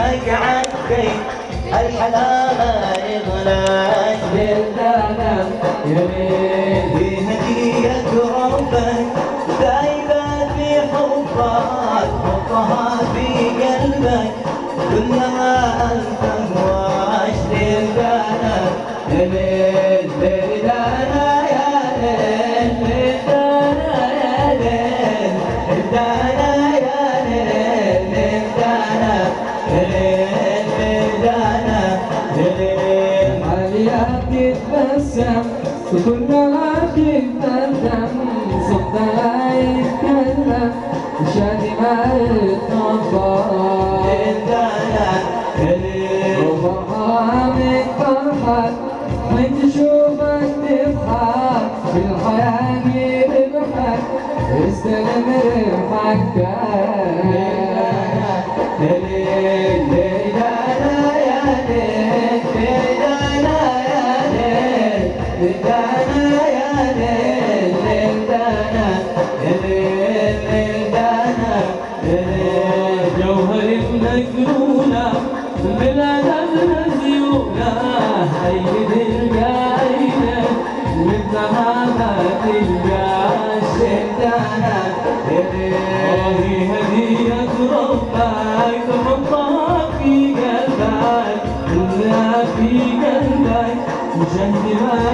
مقعدتي الحلاوة يغلق للدانا يمين في هدية ربك دايبة في حبك حطها في قلبك كلما أنت مواش للدانا ليل للدانا يا ليل للدانا يا ليل للدانا يا ليل للدانا ليل للدانا ليل عليا تتبسم وكل ما تتندم صوتها يتكلم وشادي ما يتنفر للدانا ليل وفرحانك فرحك وين تشوفك تضحك في الحياة يربحك استلم ربحك ليل ليدانا يا ليل ليدانا يا ليل ليدانا يا ليل ليدانا ليل ليدانا ليل جوهر المجنونة بالأدب مزيونة هيد الجاينة والذهبات الجاش ليدانا هذه هدية ربك حطها في قلبك كلها في قلبك وجهد ما